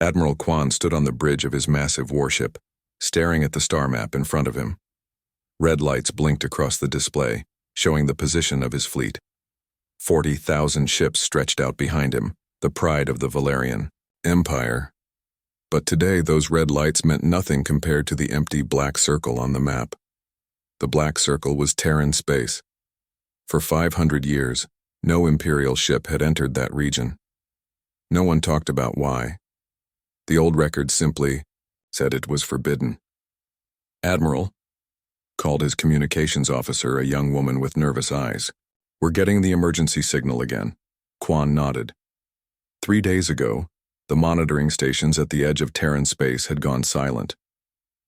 Admiral Quan stood on the bridge of his massive warship, staring at the star map in front of him. Red lights blinked across the display, showing the position of his fleet. 40,000 ships stretched out behind him, the pride of the Valerian Empire. But today those red lights meant nothing compared to the empty black circle on the map. The black circle was Terran space. For 500 years, no Imperial ship had entered that region. No one talked about why. The old record simply said it was forbidden. "Admiral," called his communications officer, a young woman with nervous eyes. "We're getting the emergency signal again." Quan nodded. 3 days ago, the monitoring stations at the edge of Terran space had gone silent.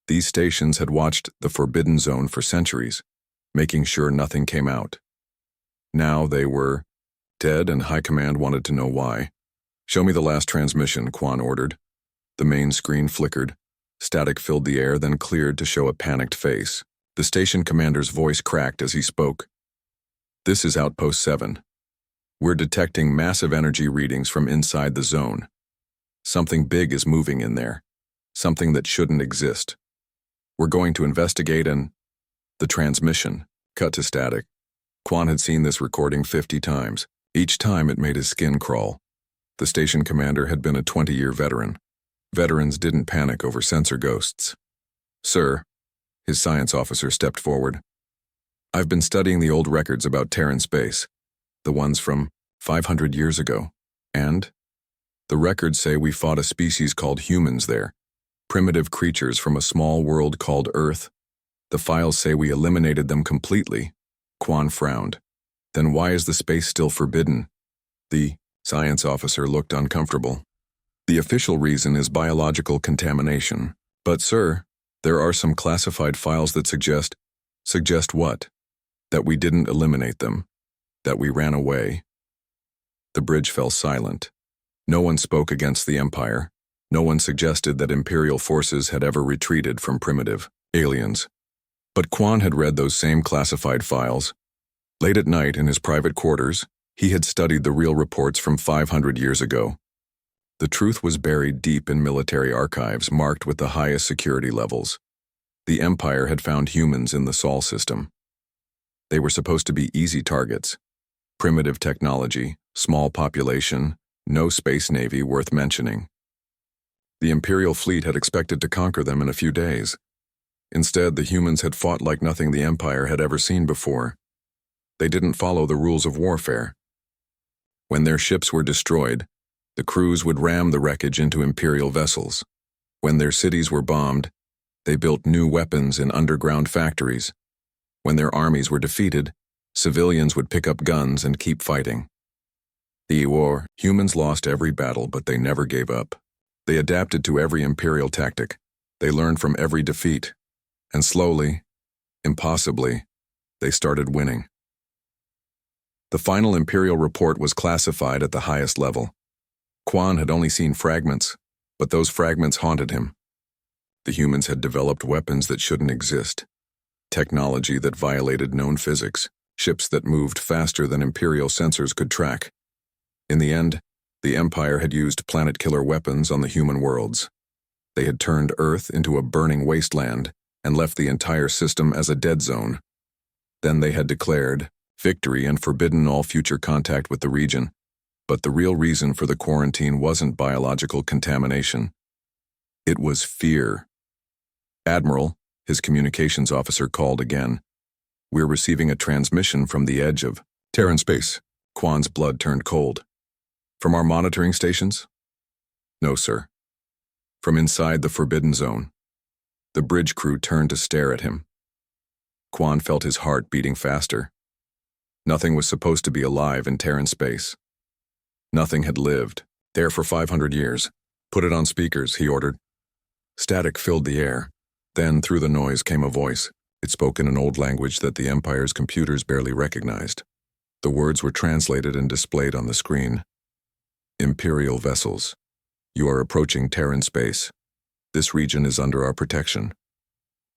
These stations had watched the Forbidden Zone for centuries, making sure nothing came out. Now they were dead, and High Command wanted to know why. "Show me the last transmission," Quan ordered. The main screen flickered. Static filled the air, then cleared to show a panicked face. The station commander's voice cracked as he spoke. "This is Outpost 7. We're detecting massive energy readings from inside the zone. Something big is moving in there. Something that shouldn't exist. We're going to investigate and..." The transmission cut to static. Quan had seen this recording 50 times. Each time it made his skin crawl. The station commander had been a 20-year veteran. Veterans didn't panic over sensor ghosts. "Sir," his science officer stepped forward. "I've been studying the old records about Terran space, the ones from 500 years ago, and the records say we fought a species called humans there, primitive creatures from a small world called Earth. The files say we eliminated them completely." Quan frowned. "Then why is the space still forbidden?" The science officer looked uncomfortable. "The official reason is biological contamination. But sir, there are some classified files that suggest..." "Suggest what?" "That we didn't eliminate them. That we ran away." The bridge fell silent. No one spoke against the Empire. No one suggested that Imperial forces had ever retreated from primitive aliens. But Quan had read those same classified files. Late at night in his private quarters, he had studied the real reports from 500 years ago. The truth was buried deep in military archives marked with the highest security levels. The Empire had found humans in the Sol system. They were supposed to be easy targets. Primitive technology, small population, no space navy worth mentioning. The Imperial fleet had expected to conquer them in a few days. Instead, the humans had fought like nothing the Empire had ever seen before. They didn't follow the rules of warfare. When their ships were destroyed, the crews would ram the wreckage into Imperial vessels. When their cities were bombed, they built new weapons in underground factories. When their armies were defeated, civilians would pick up guns and keep fighting. The war, humans lost every battle, but they never gave up. They adapted to every Imperial tactic. They learned from every defeat. And slowly, impossibly, they started winning. The final Imperial report was classified at the highest level. Quan had only seen fragments, but those fragments haunted him. The humans had developed weapons that shouldn't exist, technology that violated known physics, ships that moved faster than Imperial sensors could track. In the end, the Empire had used planet-killer weapons on the human worlds. They had turned Earth into a burning wasteland and left the entire system as a dead zone. Then they had declared victory and forbidden all future contact with the region. But the real reason for the quarantine wasn't biological contamination. It was fear. "Admiral," his communications officer called again. "We're receiving a transmission from the edge of Terran space." Quan's blood turned cold. "From our monitoring stations?" "No, sir. From inside the Forbidden Zone." The bridge crew turned to stare at him. Quan felt his heart beating faster. Nothing was supposed to be alive in Terran space. Nothing had lived there for 500 years. "Put it on speakers," he ordered. Static filled the air. Then, through the noise, came a voice. It spoke in an old language that the Empire's computers barely recognized. The words were translated and displayed on the screen. "Imperial vessels, you are approaching Terran space. This region is under our protection.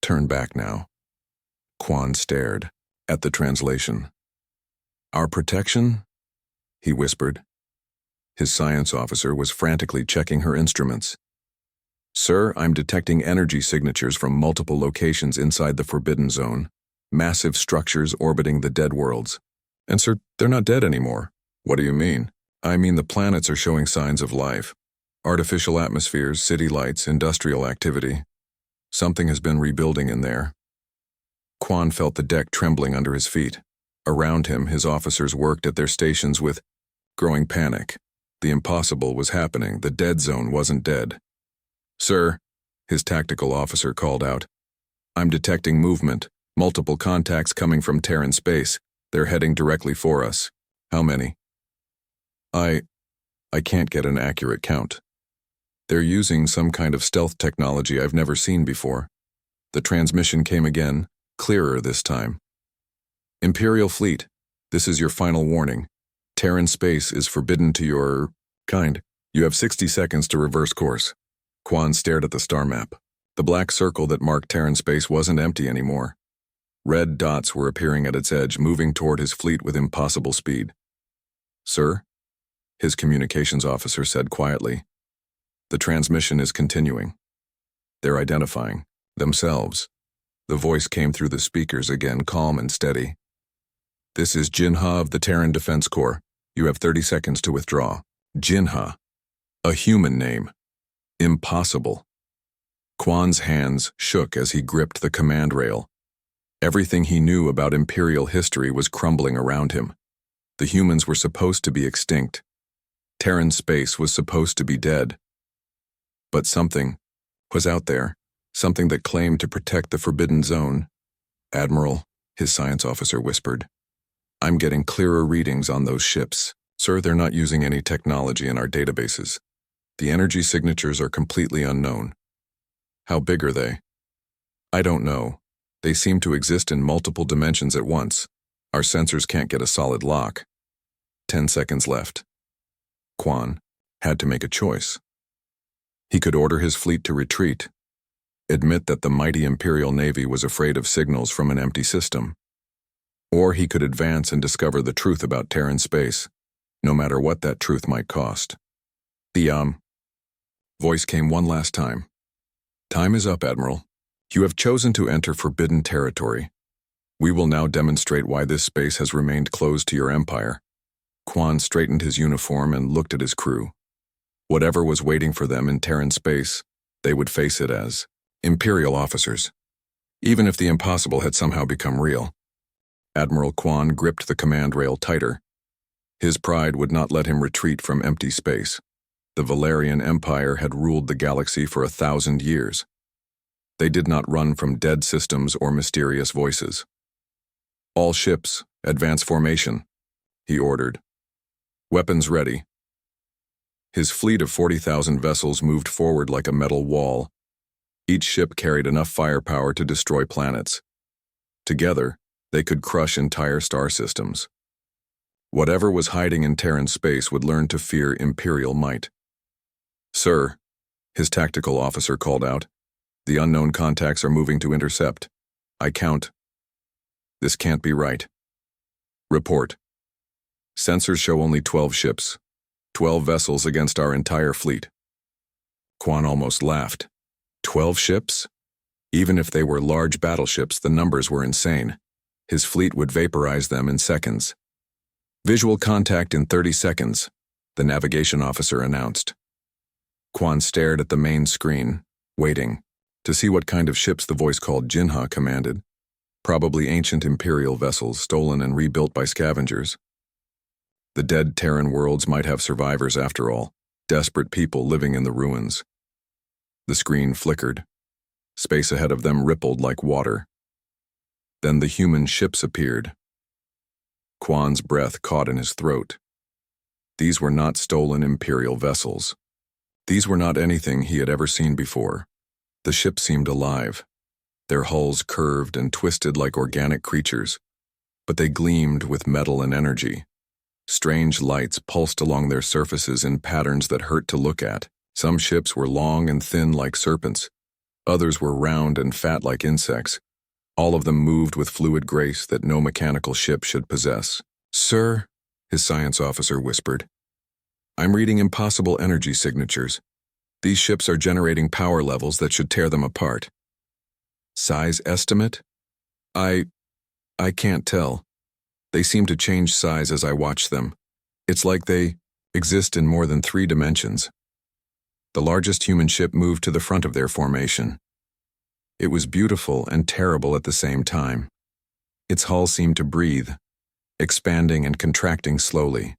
Turn back now." Quan stared at the translation. "Our protection?" he whispered. His science officer was frantically checking her instruments. Sir, I'm detecting energy signatures from multiple locations inside the Forbidden Zone. Massive structures orbiting the dead worlds. And sir, they're not dead anymore. What do you mean? I mean the planets are showing signs of life. Artificial atmospheres, city lights, industrial activity. Something has been rebuilding in there. Quan felt the deck trembling under his feet. Around him, his officers worked at their stations with growing panic. The impossible was happening. The dead zone wasn't dead. Sir, his tactical officer called out. I'm detecting movement. Multiple contacts coming from Terran space. They're heading directly for us. How many? I can't get an accurate count. They're using some kind of stealth technology I've never seen before. The transmission came again, clearer this time. Imperial Fleet, this is your final warning. Terran space is forbidden to your kind. You have 60 seconds to reverse course. Quan stared at the star map. The black circle that marked Terran space wasn't empty anymore. Red dots were appearing at its edge, moving toward his fleet with impossible speed. Sir? His communications officer said quietly. The transmission is continuing. They're identifying themselves. The voice came through the speakers again, calm and steady. This is Jinha of the Terran Defense Corps. You have 30 seconds to withdraw. Jinha. A human name. Impossible. Quan's hands shook as he gripped the command rail. Everything he knew about Imperial history was crumbling around him. The humans were supposed to be extinct. Terran space was supposed to be dead. But something was out there, something that claimed to protect the Forbidden Zone. Admiral, his science officer whispered, I'm getting clearer readings on those ships. Sir, they're not using any technology in our databases. The energy signatures are completely unknown. How big are they? I don't know. They seem to exist in multiple dimensions at once. Our sensors can't get a solid lock. 10 seconds left. Quan had to make a choice. He could order his fleet to retreat, admit that the mighty Imperial Navy was afraid of signals from an empty system, or he could advance and discover the truth about Terran space, no matter what that truth might cost. The voice came one last time. Time is up, Admiral. You have chosen to enter forbidden territory. We will now demonstrate why this space has remained closed to your empire. Quan straightened his uniform and looked at his crew. Whatever was waiting for them in Terran space, they would face it as Imperial officers, even if the impossible had somehow become real. Admiral Quan gripped the command rail tighter. His pride would not let him retreat from empty space. The Valerian Empire had ruled the galaxy for 1,000 years. They did not run from dead systems or mysterious voices. All ships, advance formation, he ordered. Weapons ready. His fleet of 40,000 vessels moved forward like a metal wall. Each ship carried enough firepower to destroy planets. Together, they could crush entire star systems. Whatever was hiding in Terran space would learn to fear Imperial might. Sir, his tactical officer called out, the unknown contacts are moving to intercept. I count. This can't be right. Report. Sensors show only 12 ships. 12 vessels against our entire fleet. Quan almost laughed. 12 ships? Even if they were large battleships, the numbers were insane. His fleet would vaporize them in seconds. Visual contact in 30 seconds, the navigation officer announced. Quan stared at the main screen, waiting, to see what kind of ships the voice called Jinha commanded. Probably ancient Imperial vessels stolen and rebuilt by scavengers. The dead Terran worlds might have survivors after all, desperate people living in the ruins. The screen flickered. Space ahead of them rippled like water. Then the human ships appeared. Quan's breath caught in his throat. These were not stolen Imperial vessels. These were not anything he had ever seen before. The ships seemed alive. Their hulls curved and twisted like organic creatures, but they gleamed with metal and energy. Strange lights pulsed along their surfaces in patterns that hurt to look at. Some ships were long and thin like serpents. Others were round and fat like insects. All of them moved with fluid grace that no mechanical ship should possess. Sir, his science officer whispered, I'm reading impossible energy signatures. These ships are generating power levels that should tear them apart. Size estimate? I can't tell. They seem to change size as I watch them. It's like they exist in more than 3 dimensions. The largest human ship moved to the front of their formation. It was beautiful and terrible at the same time. Its hull seemed to breathe, expanding and contracting slowly.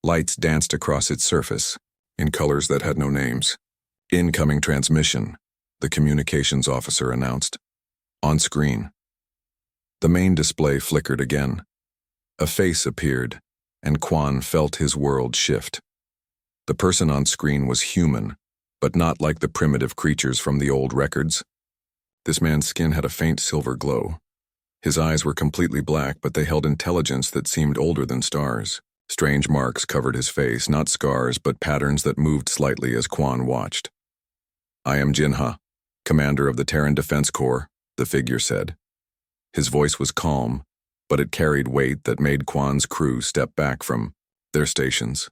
Lights danced across its surface, in colors that had no names. Incoming transmission, the communications officer announced. On screen. The main display flickered again. A face appeared, and Quan felt his world shift. The person on screen was human, but not like the primitive creatures from the old records. This man's skin had a faint silver glow. His eyes were completely black, but they held intelligence that seemed older than stars. Strange marks covered his face, not scars, but patterns that moved slightly as Quan watched. "I am Jinha, commander of the Terran Defense Corps," the figure said. His voice was calm, but it carried weight that made Quan's crew step back from their stations.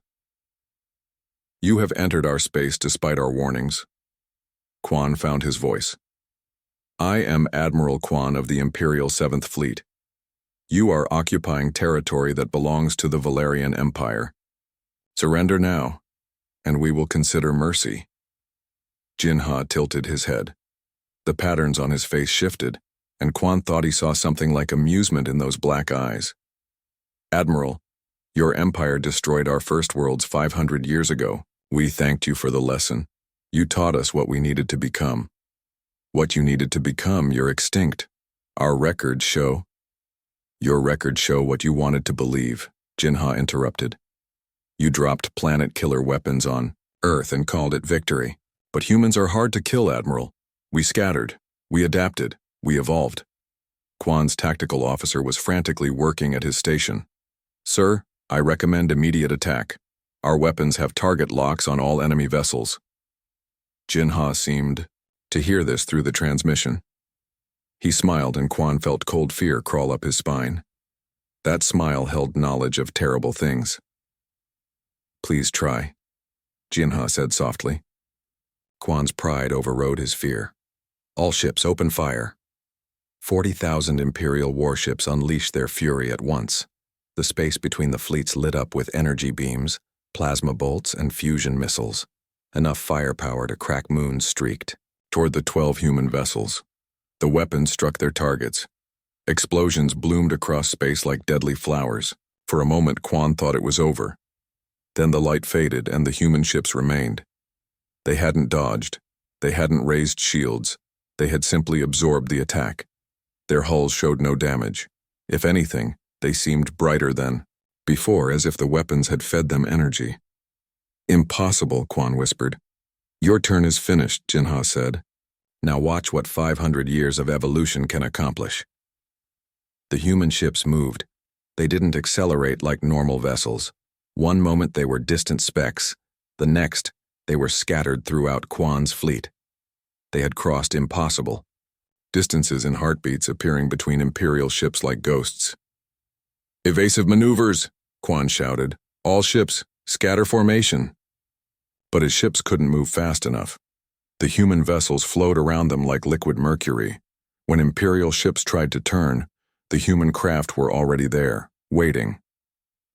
"You have entered our space despite our warnings." Quan found his voice. "I am Admiral Quan of the Imperial 7th Fleet. You are occupying territory that belongs to the Valerian Empire. Surrender now, and we will consider mercy." Jinha tilted his head. The patterns on his face shifted, and Quan thought he saw something like amusement in those black eyes. "Admiral, your empire destroyed our first worlds 500 years ago. We thanked you for the lesson. You taught us what we needed to become." "What you needed to become, you're extinct. Our records show—" "Your records show what you wanted to believe," Jinha interrupted. "You dropped planet-killer weapons on Earth and called it victory. But humans are hard to kill, Admiral. We scattered. We adapted. We evolved." Quan's tactical officer was frantically working at his station. "Sir, I recommend immediate attack. Our weapons have target locks on all enemy vessels." Jinha seemed to hear this through the transmission. He smiled, and Quan felt cold fear crawl up his spine. That smile held knowledge of terrible things. "Please try," Jinha said softly. Quan's pride overrode his fear. "All ships, open fire." 40,000 Imperial warships unleashed their fury at once. The space between the fleets lit up with energy beams, plasma bolts, and fusion missiles. Enough firepower to crack moons streaked toward the 12 human vessels. The weapons struck their targets. Explosions bloomed across space like deadly flowers. For a moment, Quan thought it was over. Then the light faded, and the human ships remained. They hadn't dodged. They hadn't raised shields. They had simply absorbed the attack. Their hulls showed no damage. If anything, they seemed brighter than before, as if the weapons had fed them energy. "Impossible," Quan whispered. "Your turn is finished," Jinha said. "Now watch what 500 years of evolution can accomplish." The human ships moved. They didn't accelerate like normal vessels. One moment they were distant specks. The next, they were scattered throughout Quan's fleet. They had crossed impossible distances in heartbeats, appearing between Imperial ships like ghosts. "Evasive maneuvers," Quan shouted. "All ships, scatter formation." But his ships couldn't move fast enough. The human vessels flowed around them like liquid mercury. When Imperial ships tried to turn, the human craft were already there, waiting.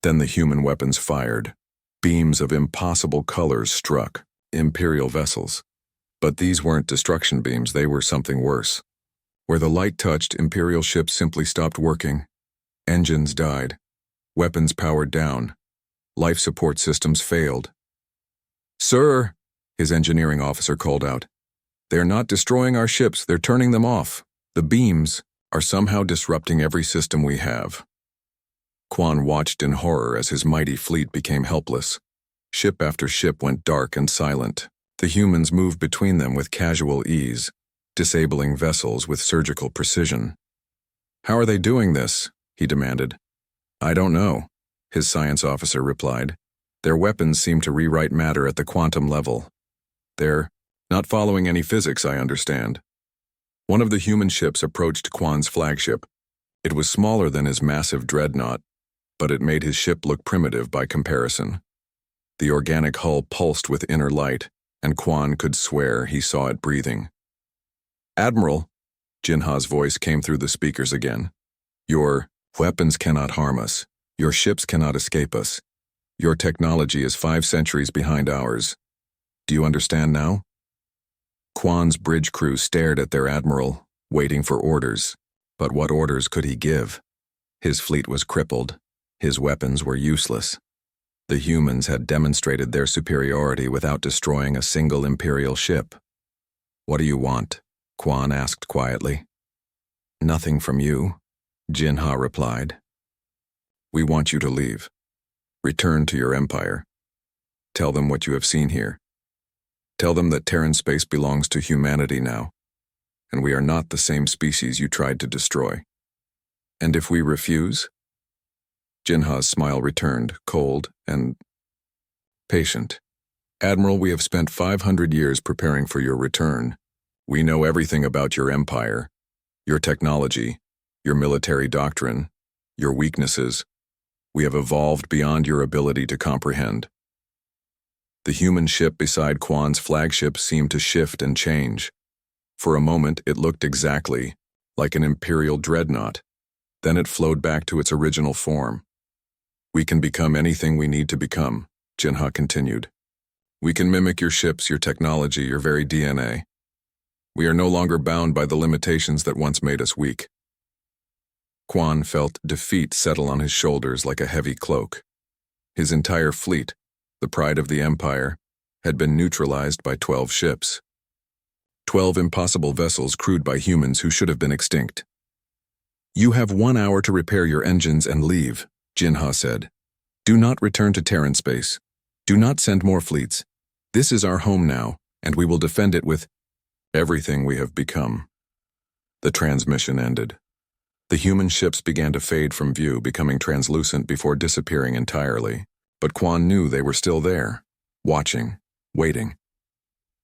Then the human weapons fired. Beams of impossible colors struck Imperial vessels. But these weren't destruction beams, they were something worse. Where the light touched, Imperial ships simply stopped working. Engines died. Weapons powered down. Life support systems failed. "Sir," his engineering officer called out, "they're not destroying our ships, they're turning them off. The beams are somehow disrupting every system we have." Quan watched in horror as his mighty fleet became helpless. Ship after ship went dark and silent. The humans moved between them with casual ease, disabling vessels with surgical precision. "How are they doing this?" he demanded. "I don't know," his science officer replied. "Their weapons seem to rewrite matter at the quantum level. They're not following any physics, I understand." One of the human ships approached Quan's flagship. It was smaller than his massive dreadnought, but it made his ship look primitive by comparison. The organic hull pulsed with inner light, and Quan could swear he saw it breathing. "Admiral," Jinha's voice came through the speakers again. "Your weapons cannot harm us. Your ships cannot escape us. Your technology is 5 centuries behind ours. Do you understand now?" Quan's bridge crew stared at their admiral, waiting for orders. But what orders could he give? His fleet was crippled. His weapons were useless. The humans had demonstrated their superiority without destroying a single Imperial ship. "What do you want?" Quan asked quietly. "Nothing from you," Jinha replied. "We want you to leave. Return to your empire. Tell them what you have seen here. Tell them that Terran space belongs to humanity now, and we are not the same species you tried to destroy. And if we refuse?" Jinha's smile returned, cold and patient. "Admiral, we have spent 500 years preparing for your return. We know everything about your empire, your technology, your military doctrine, your weaknesses. We have evolved beyond your ability to comprehend." The human ship beside Quan's flagship seemed to shift and change. For a moment, it looked exactly like an Imperial dreadnought. Then it flowed back to its original form. "We can become anything we need to become," Jinha continued. "We can mimic your ships, your technology, your very DNA. We are no longer bound by the limitations that once made us weak." Quan felt defeat settle on his shoulders like a heavy cloak. His entire fleet, the pride of the Empire, had been neutralized by 12 ships. 12 impossible vessels crewed by humans who should have been extinct. "You have 1 hour to repair your engines and leave," Jinha said. "Do not return to Terran space. Do not send more fleets. This is our home now, and we will defend it with everything we have become." The transmission ended. The human ships began to fade from view, becoming translucent before disappearing entirely. But Quan knew they were still there, watching, waiting.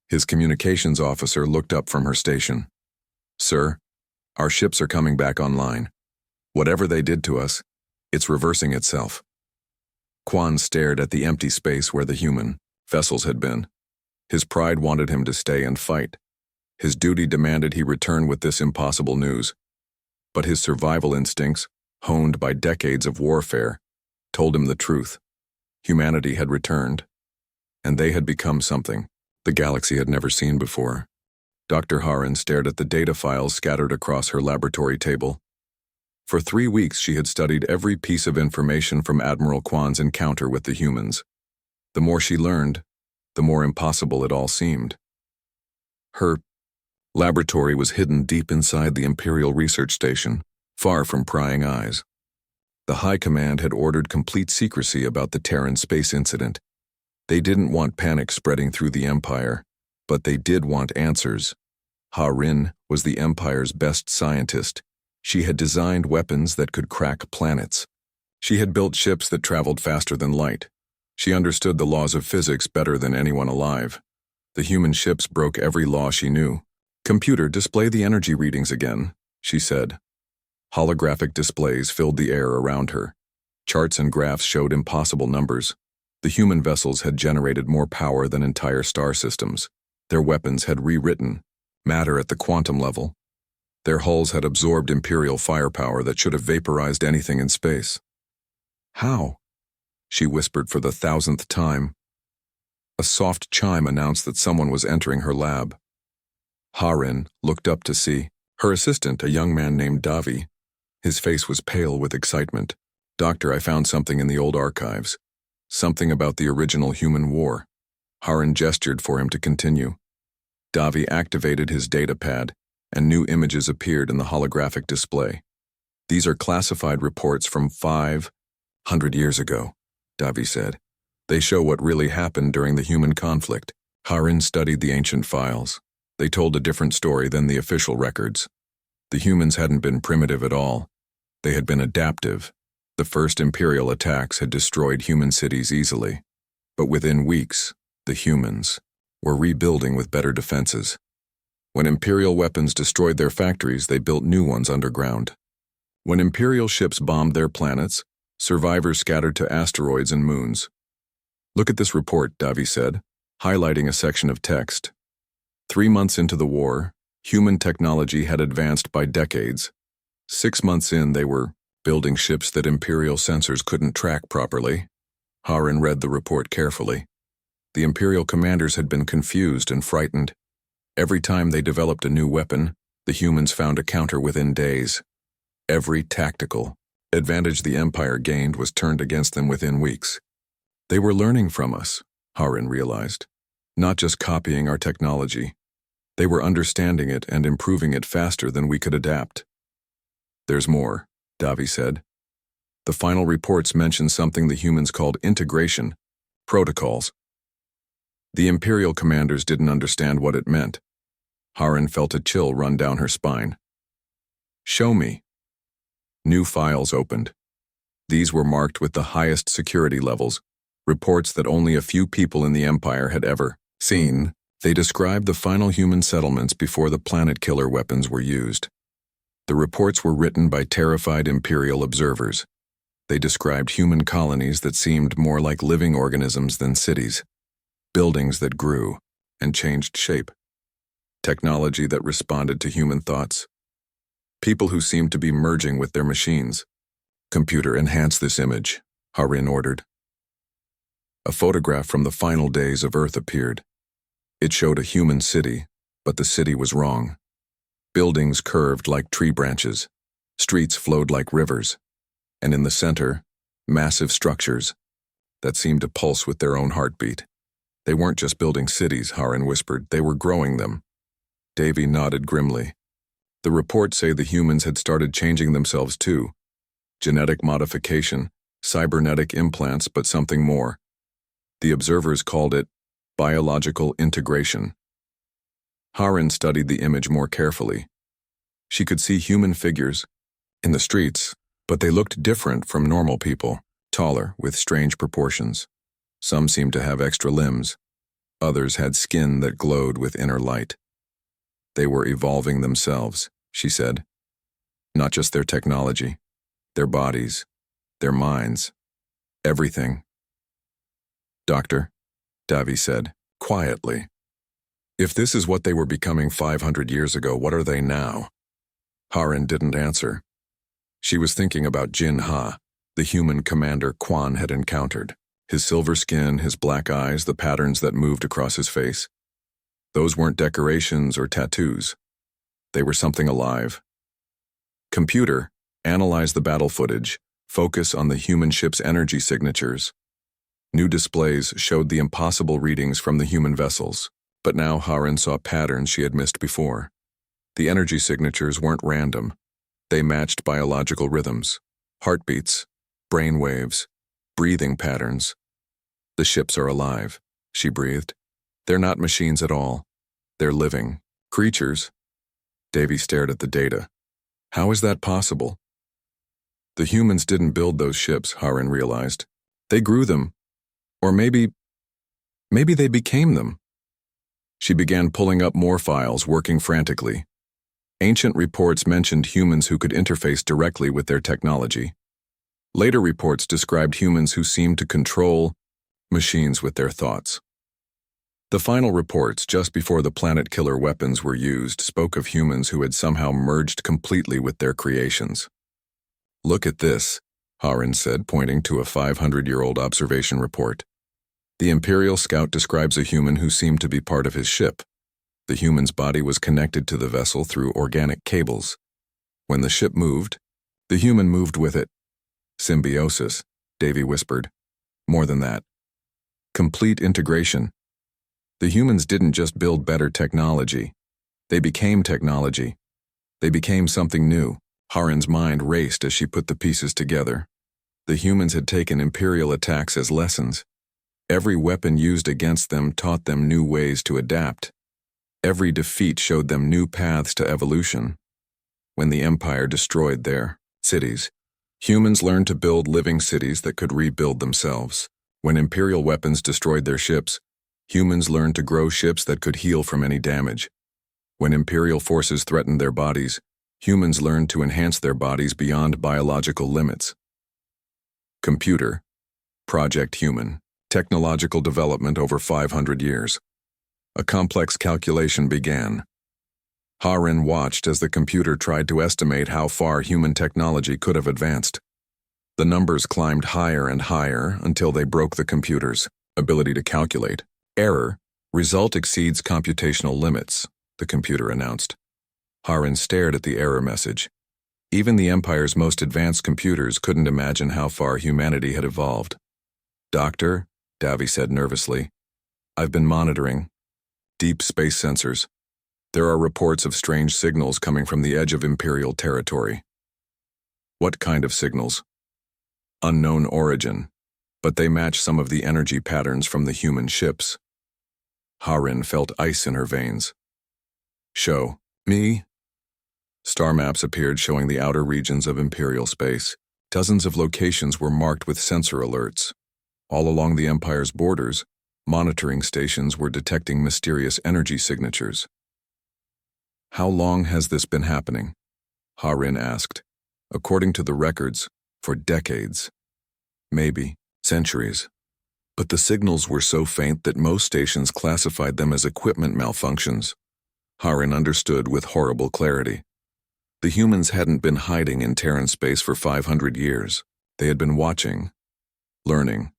His communications officer looked up from her station. "Sir, our ships are coming back online. Whatever they did to us, it's reversing itself." Quan stared at the empty space where the human vessels had been. His pride wanted him to stay and fight. His duty demanded he return with this impossible news. But his survival instincts, honed by decades of warfare, told him the truth. Humanity had returned, and they had become something the galaxy had never seen before. Dr. Haran stared at the data files scattered across her laboratory table. For 3 weeks she had studied every piece of information from Admiral Quan's encounter with the humans. The more she learned, the more impossible it all seemed. Her laboratory was hidden deep inside the Imperial Research Station, far from prying eyes. The High Command had ordered complete secrecy about the Terran space incident. They didn't want panic spreading through the Empire, but they did want answers. Harin was the Empire's best scientist. She had designed weapons that could crack planets. She had built ships that traveled faster than light. She understood the laws of physics better than anyone alive. The human ships broke every law she knew. "Computer, display the energy readings again," she said. Holographic displays filled the air around her. Charts and graphs showed impossible numbers. The human vessels had generated more power than entire star systems. Their weapons had rewritten matter at the quantum level. Their hulls had absorbed Imperial firepower that should have vaporized anything in space. "How?" she whispered for the 1,000th time. A soft chime announced that someone was entering her lab. Harin looked up to see her assistant, a young man named Davi. His face was pale with excitement. "Doctor, I found something in the old archives. Something about the original human war." Harin gestured for him to continue. Davi activated his data pad, and new images appeared in the holographic display. "These are classified reports from 500 years ago," Davi said. "They show what really happened during the human conflict." Harin studied the ancient files. They told a different story than the official records. The humans hadn't been primitive at all. They had been adaptive. The first Imperial attacks had destroyed human cities easily. But within weeks, the humans were rebuilding with better defenses. When Imperial weapons destroyed their factories, they built new ones underground. When Imperial ships bombed their planets, survivors scattered to asteroids and moons. "Look at this report," Davi said. highlighting a section of text. 3 months into the war, human technology had advanced by decades. 6 months in, they were building ships that Imperial sensors couldn't track properly. Harren read the report carefully. The Imperial commanders had been confused and frightened. Every time they developed a new weapon, the humans found a counter within days. Every tactical advantage the Empire gained was turned against them within weeks. They were learning from us, Harren realized. Not just copying our technology. They were understanding it and improving it faster than we could adapt. There's more, Davi said. The final reports mention something the humans called integration, protocols. The Imperial commanders didn't understand what it meant. Harren felt a chill run down her spine. Show me. New files opened. These were marked with the highest security levels, reports that only a few people in the Empire had ever seen. They described the final human settlements before the planet-killer weapons were used. The reports were written by terrified Imperial observers. They described human colonies that seemed more like living organisms than cities, buildings that grew and changed shape, technology that responded to human thoughts, people who seemed to be merging with their machines. Computer, enhance this image, Harren ordered. A photograph from the final days of Earth appeared. It showed a human city, but the city was wrong. Buildings curved like tree branches, streets flowed like rivers, and in the center, massive structures that seemed to pulse with their own heartbeat. They weren't just building cities, Harren whispered, they were growing them. Davy nodded grimly. The reports say the humans had started changing themselves too. Genetic modification, cybernetic implants, but something more. The observers called it biological integration. Harren studied the image more carefully. She could see human figures in the streets, but they looked different from normal people, taller, with strange proportions. Some seemed to have extra limbs. Others had skin that glowed with inner light. They were evolving themselves, she said. Not just their technology, their bodies, their minds, everything. Doctor, Davi said, quietly. If this is what they were becoming 500 years ago, what are they now? Harren didn't answer. She was thinking about Jin Ha, the human commander Quan had encountered. His silver skin, his black eyes, the patterns that moved across his face. Those weren't decorations or tattoos. They were something alive. Computer, analyze the battle footage. Focus on the human ship's energy signatures. New displays showed the impossible readings from the human vessels, but now Harren saw patterns she had missed before. The energy signatures weren't random. They matched biological rhythms, heartbeats, brain waves, breathing patterns. The ships are alive, she breathed. They're not machines at all. They're living creatures. Davy stared at the data. How is that possible? The humans didn't build those ships, Harren realized. They grew them. Or maybe they became them. She began pulling up more files, working frantically. Ancient reports mentioned humans who could interface directly with their technology. Later reports described humans who seemed to control machines with their thoughts. The final reports, just before the planet-killer weapons were used, spoke of humans who had somehow merged completely with their creations. Look at this, Harren said, pointing to a 500-year-old observation report. The Imperial scout describes a human who seemed to be part of his ship. The human's body was connected to the vessel through organic cables. When the ship moved, the human moved with it. Symbiosis, Davy whispered. More than that. Complete integration. The humans didn't just build better technology. They became technology. They became something new. Harren's mind raced as she put the pieces together. The humans had taken Imperial attacks as lessons. Every weapon used against them taught them new ways to adapt. Every defeat showed them new paths to evolution. When the Empire destroyed their cities, humans learned to build living cities that could rebuild themselves. When Imperial weapons destroyed their ships, humans learned to grow ships that could heal from any damage. When Imperial forces threatened their bodies, humans learned to enhance their bodies beyond biological limits. Computer, Project Human. Technological development over 500 years. A complex calculation began. Harin watched as the computer tried to estimate how far human technology could have advanced. The numbers climbed higher and higher until they broke the computer's ability to calculate. Error. Result exceeds computational limits, the computer announced. Harin stared at the error message. Even the Empire's most advanced computers couldn't imagine how far humanity had evolved. "Doctor," Davy said nervously, "I've been monitoring. Deep space sensors. There are reports of strange signals coming from the edge of Imperial territory." "What kind of signals?" "Unknown origin, but they match some of the energy patterns from the human ships." Harin felt ice in her veins. "Show me." Star maps appeared showing the outer regions of Imperial space. Dozens of locations were marked with sensor alerts. All along the Empire's borders, monitoring stations were detecting mysterious energy signatures. "How long has this been happening?" Harin asked. "According to the records, for decades. Maybe centuries." But the signals were so faint that most stations classified them as equipment malfunctions. Harin understood with horrible clarity. The humans hadn't been hiding in Terran space for 500 years. They had been watching, learning,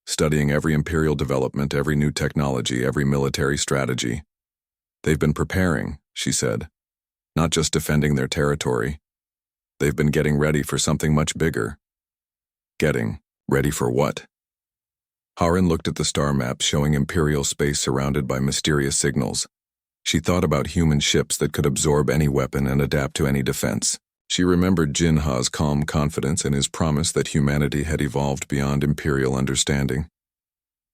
studying every Imperial development, every new technology, every military strategy. "They've been preparing," she said. "Not just defending their territory. They've been getting ready for something much bigger." "Getting ready for what?" Harin looked at the star map showing Imperial space surrounded by mysterious signals. She thought about human ships that could absorb any weapon and adapt to any defense. She remembered Jinha's calm confidence and his promise that humanity had evolved beyond Imperial understanding.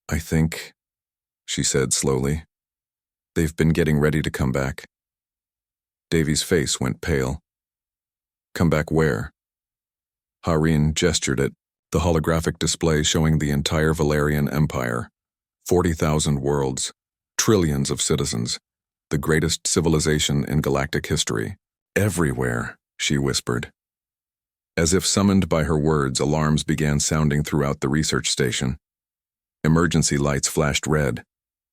"I think," she said slowly, "they've been getting ready to come back." Davy's face went pale. "Come back where?" Harin gestured at the holographic display showing the entire Valerian Empire, 40,000 worlds, trillions of citizens, the greatest civilization in galactic history. "Everywhere," she whispered. As if summoned by her words, alarms began sounding throughout the research station. Emergency lights flashed red.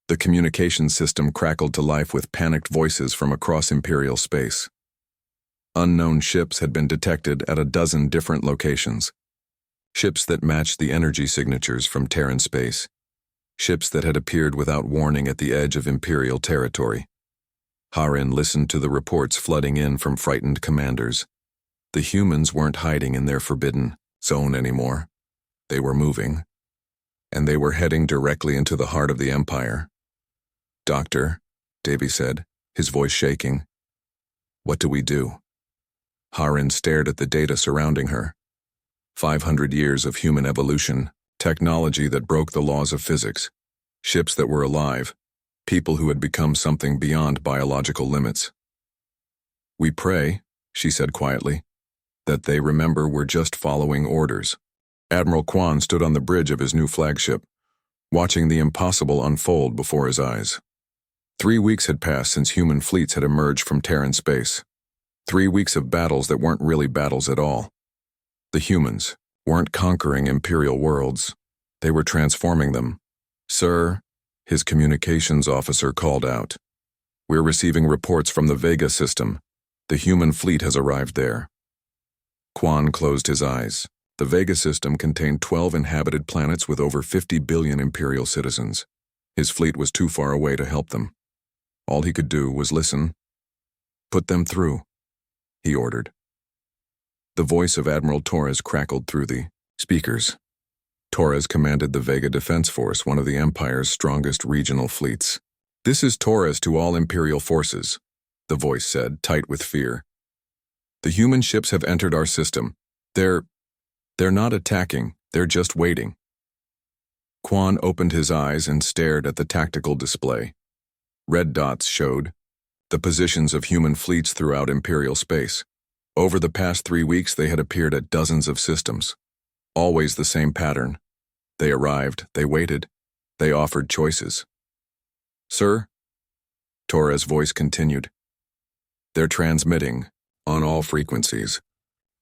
The communications system crackled to life with panicked voices from across Imperial space. Unknown ships had been detected at a dozen different locations. Ships that matched the energy signatures from Terran space. Ships that had appeared without warning at the edge of Imperial territory. Harin listened to the reports flooding in from frightened commanders. The humans weren't hiding in their forbidden zone anymore. They were moving. And they were heading directly into the heart of the Empire. "Doctor," Davy said, his voice shaking. "What do we do?" Harin stared at the data surrounding her. 500 years of human evolution, technology that broke the laws of physics, ships that were alive, people who had become something beyond biological limits. "We pray," she said quietly, "that they remember we're just following orders." Admiral Quan stood on the bridge of his new flagship, watching the impossible unfold before his eyes. 3 weeks had passed since human fleets had emerged from Terran space. 3 weeks of battles that weren't really battles at all. The humans weren't conquering Imperial worlds. They were transforming them. "Sir," his communications officer called out, "we're receiving reports from the Vega system. The human fleet has arrived there." Quan closed his eyes. The Vega system contained 12 inhabited planets with over 50 billion Imperial citizens. His fleet was too far away to help them. All he could do was listen. "Put them through," he ordered. The voice of Admiral Torres crackled through the speakers. Torres commanded the Vega Defense Force, one of the Empire's strongest regional fleets. "This is Torres to all Imperial forces," the voice said, tight with fear. "The human ships have entered our system. They're not attacking, they're just waiting." Quan opened his eyes and stared at the tactical display. Red dots showed the positions of human fleets throughout Imperial space. Over the past 3 weeks, they had appeared at dozens of systems. Always the same pattern. They arrived, they waited, they offered choices. "Sir," Torres' voice continued, "they're transmitting on all frequencies.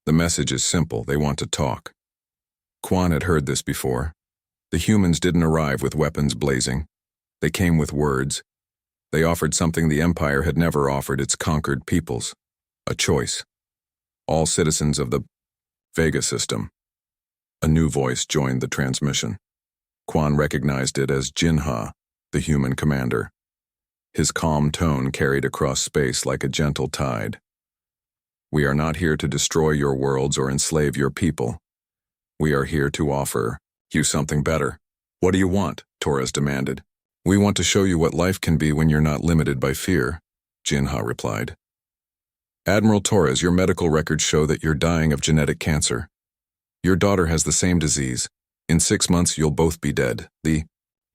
The message is simple, they want to talk." Quan had heard this before. The humans didn't arrive with weapons blazing. They came with words. They offered something the Empire had never offered its conquered peoples: a choice. All citizens of the Vega system. A new voice joined the transmission. Quan recognized it as Jinha, the human commander. His calm tone carried across space like a gentle tide. "We are not here to destroy your worlds or enslave your people. We are here to offer you something better." "What do you want?" Torres demanded. "We want to show you what life can be when you're not limited by fear," Jinha replied. "Admiral Torres, your medical records show that you're dying of genetic cancer. Your daughter has the same disease. In 6 months, you'll both be dead." The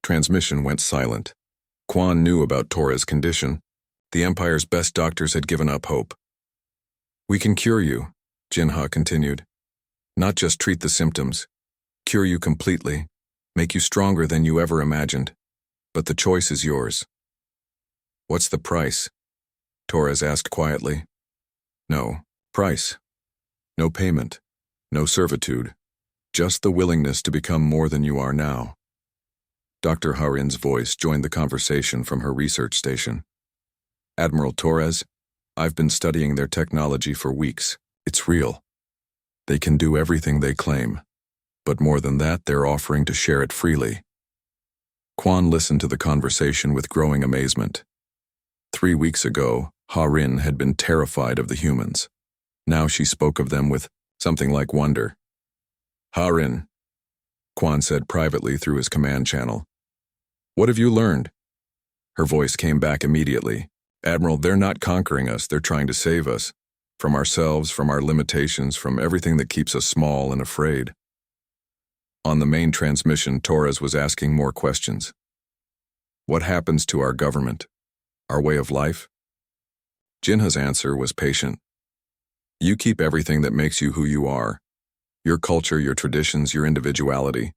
transmission went silent. Quan knew about Torres' condition. The Empire's best doctors had given up hope. "We can cure you," Jinha continued. "Not just treat the symptoms. Cure you completely. Make you stronger than you ever imagined. But the choice is yours." "What's the price?" Torres asked quietly. "No price. No payment. No servitude. Just the willingness to become more than you are now." Dr. Harin's voice joined the conversation from her research station. "Admiral Torres, I've been studying their technology for weeks. It's real. They can do everything they claim. But more than that, they're offering to share it freely." Quan listened to the conversation with growing amazement. 3 weeks ago, Harin had been terrified of the humans. Now she spoke of them with something like wonder. "Harin," Quan said privately through his command channel, "what have you learned?" Her voice came back immediately. "Admiral, they're not conquering us, they're trying to save us. From ourselves, from our limitations, from everything that keeps us small and afraid." On the main transmission, Torres was asking more questions. "What happens to our government? Our way of life?" Jinha's answer was patient. "You keep everything that makes you who you are. Your culture, your traditions, your individuality.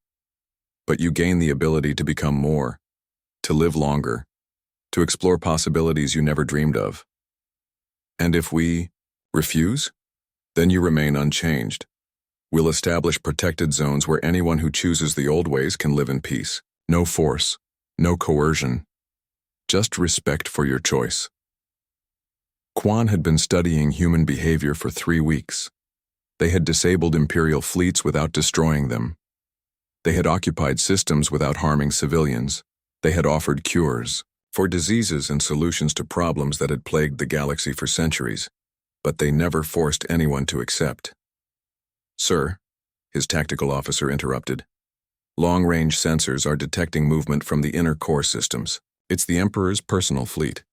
But you gain the ability to become more, to live longer, to explore possibilities you never dreamed of. And if we refuse, then you remain unchanged. We'll establish protected zones where anyone who chooses the old ways can live in peace. No force, no coercion, just respect for your choice." Quan had been studying human behavior for 3 weeks. They had disabled Imperial fleets without destroying them. They had occupied systems without harming civilians. They had offered cures for diseases and solutions to problems that had plagued the galaxy for centuries, but they never forced anyone to accept. "Sir," his tactical officer interrupted, "long-range sensors are detecting movement from the inner core systems. It's the Emperor's personal fleet."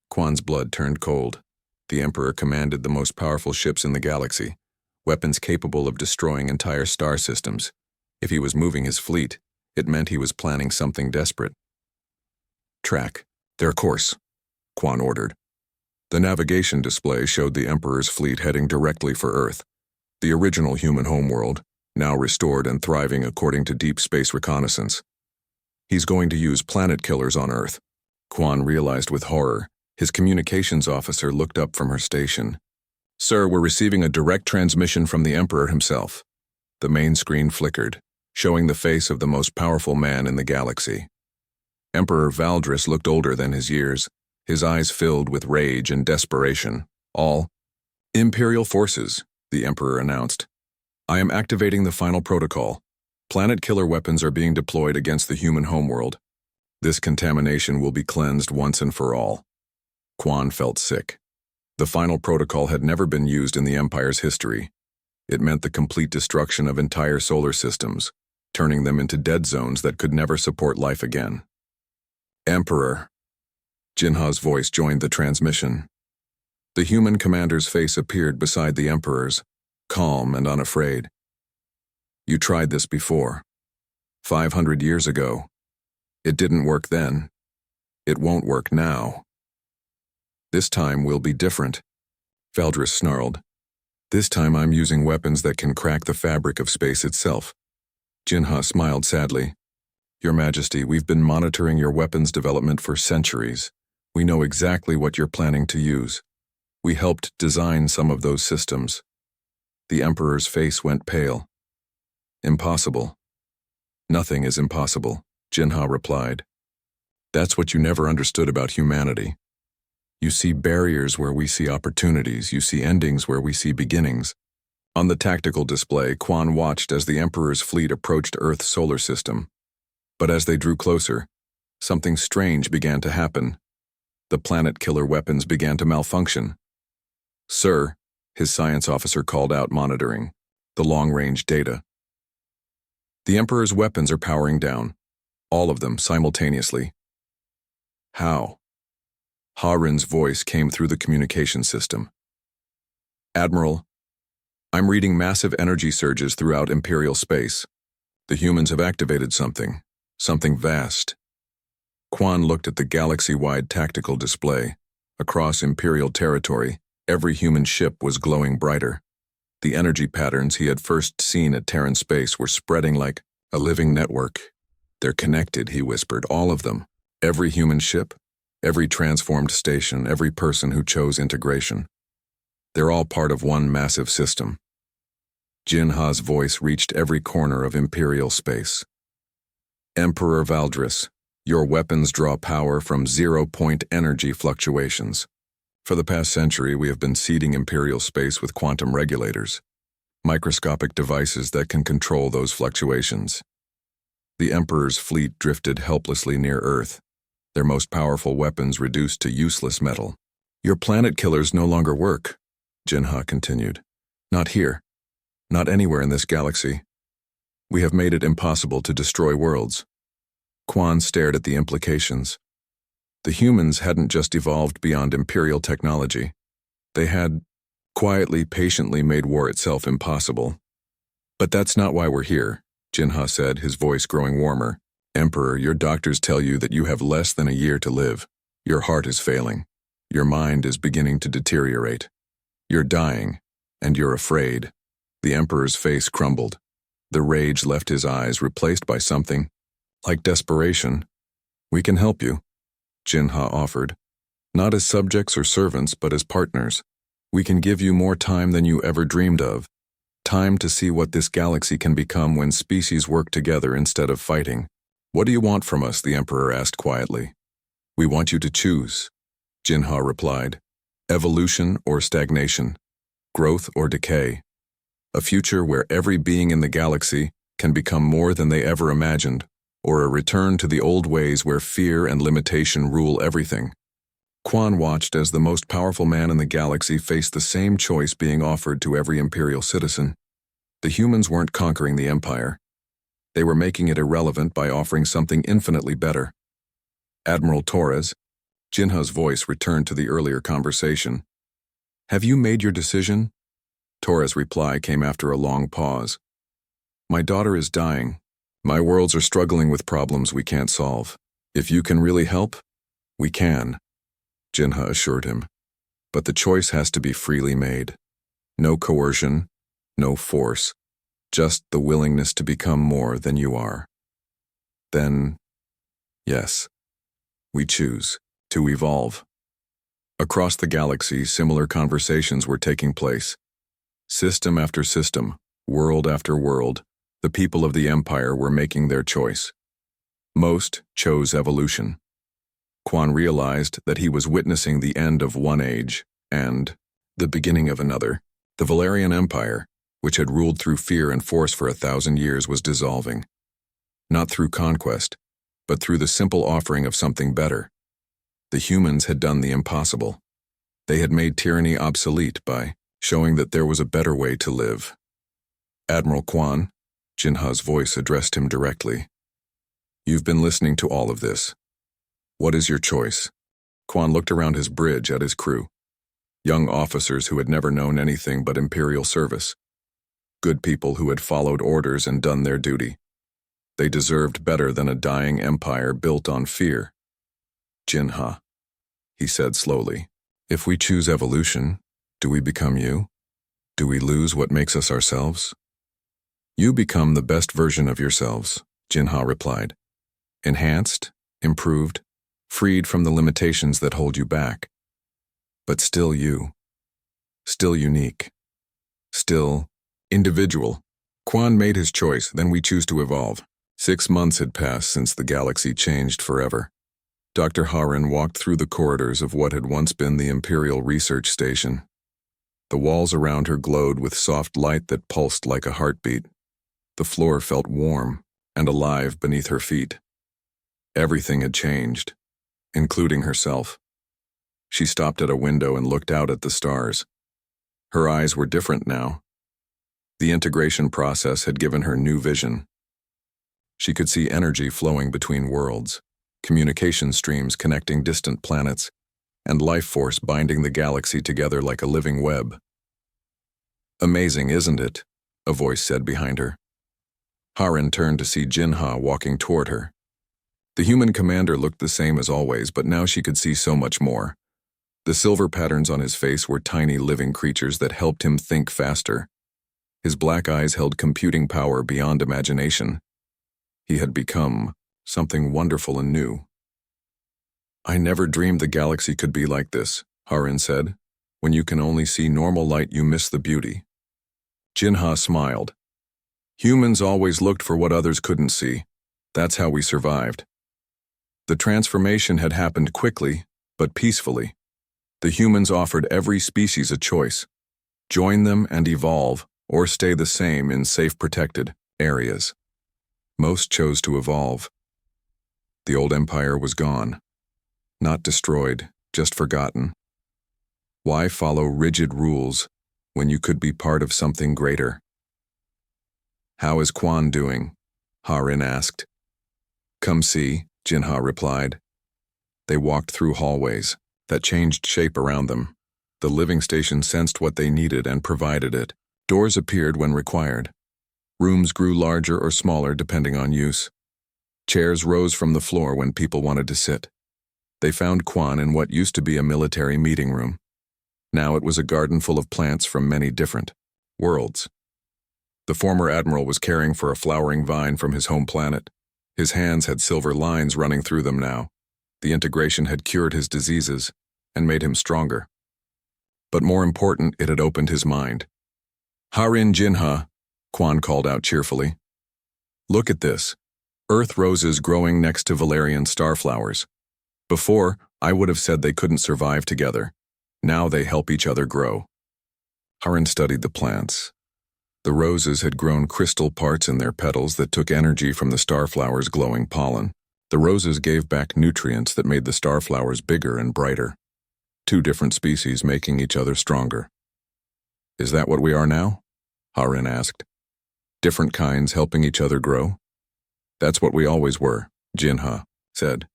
Quan's blood turned cold. The Emperor commanded the most powerful ships in the galaxy, weapons capable of destroying entire star systems. If he was moving his fleet, it meant he was planning something desperate. "Track their course," Quan ordered. The navigation display showed the Emperor's fleet heading directly for Earth, the original human homeworld, now restored and thriving according to deep space reconnaissance. "He's going to use planet killers on Earth," Quan realized with horror. His communications officer looked up from her station. "Sir, we're receiving a direct transmission from the Emperor himself." The main screen flickered, showing the face of the most powerful man in the galaxy. Emperor Valdris looked older than his years, his eyes filled with rage and desperation. "All Imperial forces," the Emperor announced. "I am activating the final protocol. Planet killer weapons are being deployed against the human homeworld. This contamination will be cleansed once and for all." Quan felt sick. The final protocol had never been used in the Empire's history. It meant the complete destruction of entire solar systems, turning them into dead zones that could never support life again. "Emperor." Jinha's voice joined the transmission. The human commander's face appeared beside the Emperor's, calm and unafraid. "You tried this before. 500 years ago. It didn't work then. It won't work now. This time will be different," Valdris snarled. "This time I'm using weapons that can crack the fabric of space itself." Jinha smiled sadly. "Your Majesty, we've been monitoring your weapons development for centuries. We know exactly what you're planning to use. We helped design some of those systems." The Emperor's face went pale. "Impossible." Nothing is impossible, Jinha replied. That's what you never understood about humanity. You see barriers where we see opportunities, you see endings where we see beginnings. On the tactical display, Quan watched as the Emperor's fleet approached Earth's solar system. But as they drew closer, something strange began to happen. The planet-killer weapons began to malfunction. Sir, his science officer called out, monitoring the long-range data. The Emperor's weapons are powering down, all of them simultaneously. How? Harin's voice came through the communication system. Admiral, I'm reading massive energy surges throughout Imperial space. The humans have activated something vast. Quan looked at the galaxy-wide tactical display. Across Imperial territory, every human ship was glowing brighter. The energy patterns he had first seen at Terran space were spreading like a living network. They're connected, he whispered, all of them. Every human ship, every transformed station, every person who chose integration. They're all part of one massive system. Jinha's voice reached every corner of Imperial space. Emperor Valdris, your weapons draw power from zero-point energy fluctuations. For the past century, we have been seeding Imperial space with quantum regulators, microscopic devices that can control those fluctuations. The Emperor's fleet drifted helplessly near Earth, their most powerful weapons reduced to useless metal. Your planet killers no longer work, Jinha continued. Not here. Not anywhere in this galaxy. We have made it impossible to destroy worlds. Quan stared at the implications. The humans hadn't just evolved beyond Imperial technology. They had, quietly, patiently made war itself impossible. But that's not why we're here, Jinha said, his voice growing warmer. Emperor, your doctors tell you that you have less than a year to live. Your heart is failing. Your mind is beginning to deteriorate. You're dying, and you're afraid. The Emperor's face crumbled. The rage left his eyes, replaced by something like desperation. We can help you, Jinha offered. Not as subjects or servants, but as partners. We can give you more time than you ever dreamed of. Time to see what this galaxy can become when species work together instead of fighting. What do you want from us? The Emperor asked quietly. We want you to choose, Jinha replied. Evolution or stagnation, growth or decay. A future where every being in the galaxy can become more than they ever imagined, or a return to the old ways where fear and limitation rule everything. Quan watched as the most powerful man in the galaxy faced the same choice being offered to every Imperial citizen. The humans weren't conquering the Empire. They were making it irrelevant by offering something infinitely better. Admiral Torres, Jinha's voice returned to the earlier conversation. Have you made your decision? Torres' reply came after a long pause. My daughter is dying. My worlds are struggling with problems we can't solve. If you can really help, we can, Jinha assured him. But the choice has to be freely made. No coercion, no force, just the willingness to become more than you are. Then, yes, we choose to evolve. Across the galaxy, similar conversations were taking place. System after system, world after world, the people of the Empire were making their choice. Most chose evolution. Quan realized that he was witnessing the end of one age and the beginning of another. The Valerian Empire, which had ruled through fear and force for 1,000 years, was dissolving. Not through conquest, but through the simple offering of something better. The humans had done the impossible. They had made tyranny obsolete by showing that there was a better way to live. Admiral Quan, Jinha's voice addressed him directly. You've been listening to all of this. What is your choice? Quan looked around his bridge at his crew. Young officers who had never known anything but Imperial service. Good people who had followed orders and done their duty. They deserved better than a dying empire built on fear. Jinha, he said slowly, if we choose evolution, do we become you? Do we lose what makes us ourselves? You become the best version of yourselves, Jinha replied. Enhanced, improved, freed from the limitations that hold you back. But still you. Still unique. Still individual. Quan made his choice, then we choose to evolve. 6 months had passed since the galaxy changed forever. Dr. Harin walked through the corridors of what had once been the Imperial Research Station. The walls around her glowed with soft light that pulsed like a heartbeat. The floor felt warm and alive beneath her feet. Everything had changed, including herself. She stopped at a window and looked out at the stars. Her eyes were different now. The integration process had given her new vision. She could see energy flowing between worlds, communication streams connecting distant planets, and life force binding the galaxy together like a living web. "Amazing, isn't it?" a voice said behind her. Harin turned to see Jinha walking toward her. The human commander looked the same as always, but now she could see so much more. The silver patterns on his face were tiny living creatures that helped him think faster. His black eyes held computing power beyond imagination. He had become something wonderful and new. "I never dreamed the galaxy could be like this," Harin said. "When you can only see normal light, you miss the beauty." Jinha smiled. "Humans always looked for what others couldn't see. That's how we survived." The transformation had happened quickly, but peacefully. The humans offered every species a choice: join them and evolve, or stay the same in safe, protected areas. Most chose to evolve. The old empire was gone. Not destroyed, just forgotten. Why follow rigid rules when you could be part of something greater? "How is Quan doing?" Harin asked. "Come see," Jinha replied. They walked through hallways that changed shape around them. The living station sensed what they needed and provided it. Doors appeared when required. Rooms grew larger or smaller depending on use. Chairs rose from the floor when people wanted to sit. They found Quan in what used to be a military meeting room. Now it was a garden full of plants from many different worlds. The former admiral was caring for a flowering vine from his home planet. His hands had silver lines running through them now. The integration had cured his diseases and made him stronger. But more important, it had opened his mind. "Harin Jinha," Quan called out cheerfully. "Look at this. Earth roses growing next to Valerian starflowers. Before, I would have said they couldn't survive together. Now they help each other grow." Harin studied the plants. The roses had grown crystal parts in their petals that took energy from the starflowers' glowing pollen. The roses gave back nutrients that made the starflowers bigger and brighter. Two different species making each other stronger. "Is that what we are now?" Harin asked. "Different kinds helping each other grow?" "That's what we always were," Jinha said.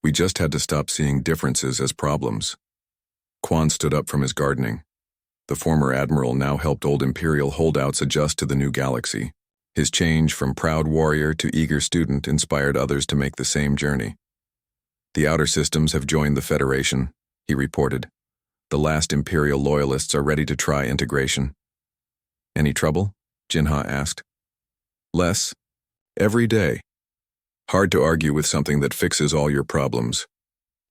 "We just had to stop seeing differences as problems." Quan stood up from his gardening. The former admiral now helped old Imperial holdouts adjust to the new galaxy. His change from proud warrior to eager student inspired others to make the same journey. "The outer systems have joined the Federation," he reported. "The last Imperial loyalists are ready to try integration." "Any trouble?" Jinha asked. "Less. Every day. Hard to argue with something that fixes all your problems.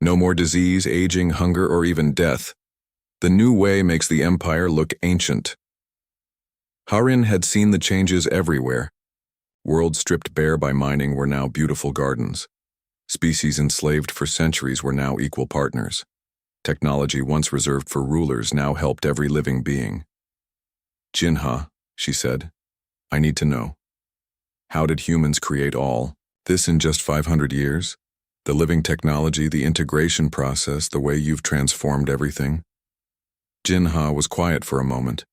No more disease, aging, hunger, or even death. The new way makes the Empire look ancient." Harin had seen the changes everywhere. Worlds stripped bare by mining were now beautiful gardens. Species enslaved for centuries were now equal partners. Technology once reserved for rulers now helped every living being. "Jinha," she said, "I need to know. How did humans create all this in just 500 years? The living technology, the integration process, the way you've transformed everything?" Jinha was quiet for a moment.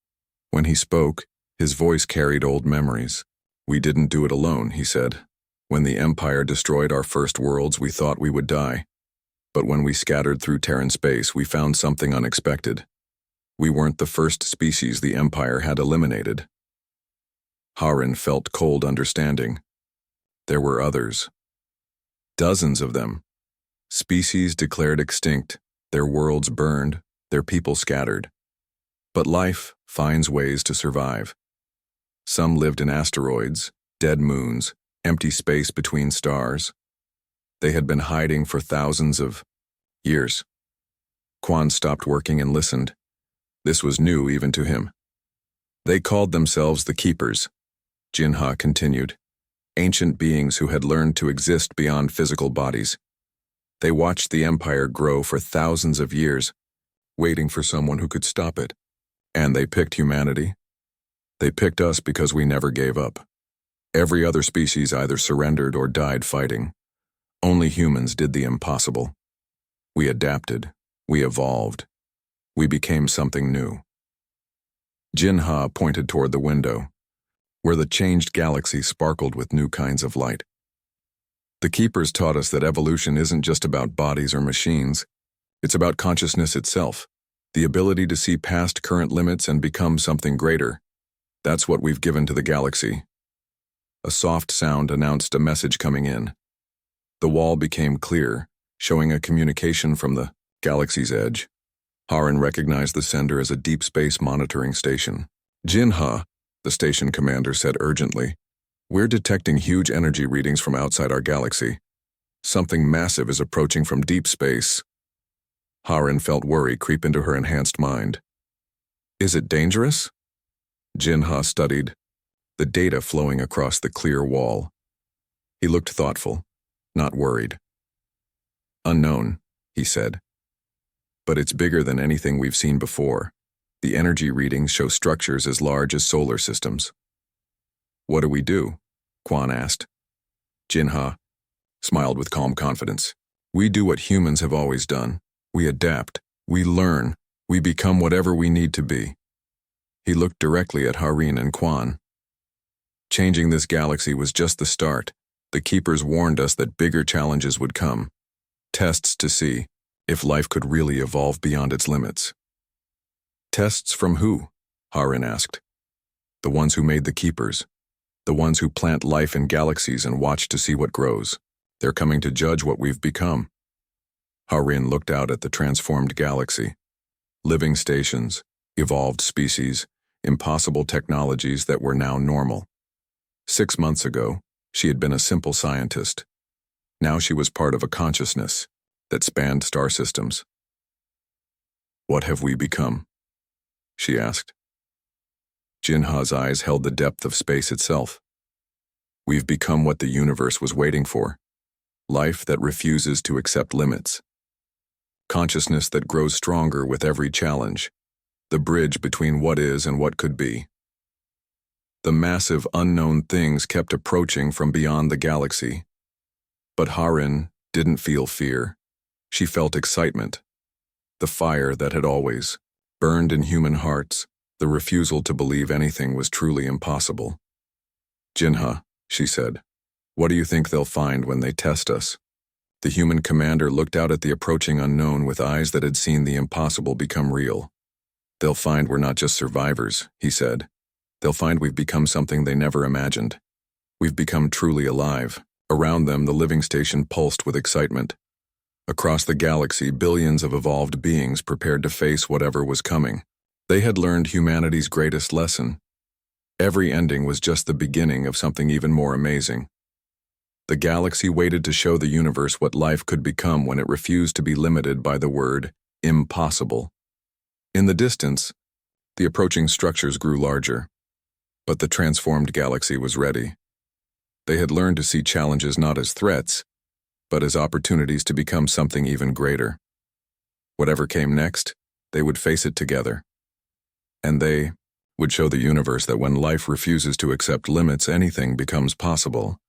When he spoke, his voice carried old memories. "We didn't do it alone," he said. "When the Empire destroyed our first worlds, we thought we would die. But when we scattered through Terran space, we found something unexpected. We weren't the first species the Empire had eliminated." Harin felt cold understanding. There were others. Dozens of them. Species declared extinct, their worlds burned, their people scattered. But life finds ways to survive. Some lived in asteroids, dead moons, empty space between stars. They had been hiding for thousands of years. Quan stopped working and listened. This was new even to him. "They called themselves the Keepers," Jinha continued. ancient beings who had learned to exist beyond physical bodies. They watched the empire grow for thousands of years, waiting for someone who could stop it. And they picked humanity. They picked us because we never gave up. Every other species either surrendered or died fighting. Only humans did the impossible. We adapted. We evolved. We became something new. Jin-Ha pointed toward the window, where the changed galaxy sparkled with new kinds of light. The Keepers taught us that evolution isn't just about bodies or machines. It's about consciousness itself, the ability to see past current limits and become something greater. That's what we've given to the galaxy. A soft sound announced a message coming in. The wall became clear, showing a communication from the galaxy's edge. Harren recognized the sender as a deep space monitoring station. Jin-Ha, the station commander said urgently, "We're detecting huge energy readings from outside our galaxy. Something massive is approaching from deep space." Harren felt worry creep into her enhanced mind. "Is it dangerous?" Jin-Ha studied the data flowing across the clear wall. He looked thoughtful, not worried. "Unknown," he said. "But it's bigger than anything we've seen before. The energy readings show structures as large as solar systems." "What do we do?" Quan asked. Jin-Ha smiled with calm confidence. "We do what humans have always done. We adapt. We learn. We become whatever we need to be." He looked directly at Harren and Quan. Changing this galaxy was just the start. The Keepers warned us that bigger challenges would come. Tests to see if life could really evolve beyond its limits. "Tests from who?" Harren asked. "The ones who made the Keepers. The ones who plant life in galaxies and watch to see what grows. They're coming to judge what we've become." Harren looked out at the transformed galaxy. Living stations, evolved species, impossible technologies that were now normal. 6 months ago, she had been a simple scientist. Now she was part of a consciousness that spanned star systems. "What have we become?" she asked. Jin-Ha's eyes held the depth of space itself. "We've become what the universe was waiting for. Life that refuses to accept limits. Consciousness that grows stronger with every challenge. The bridge between what is and what could be." The massive unknown things kept approaching from beyond the galaxy. But Harren didn't feel fear. She felt excitement. The fire that had always burned in human hearts, the refusal to believe anything was truly impossible. "Jin-Ha," she said, "what do you think they'll find when they test us?" The human commander looked out at the approaching unknown with eyes that had seen the impossible become real. "They'll find we're not just survivors," he said. "They'll find we've become something they never imagined. We've become truly alive." Around them, the living station pulsed with excitement. Across the galaxy, billions of evolved beings prepared to face whatever was coming. They had learned humanity's greatest lesson. Every ending was just the beginning of something even more amazing. The galaxy waited to show the universe what life could become when it refused to be limited by the word impossible. In the distance, the approaching structures grew larger. But the transformed galaxy was ready. They had learned to see challenges not as threats, but as opportunities to become something even greater. Whatever came next, they would face it together. And they would show the universe that when life refuses to accept limits, anything becomes possible.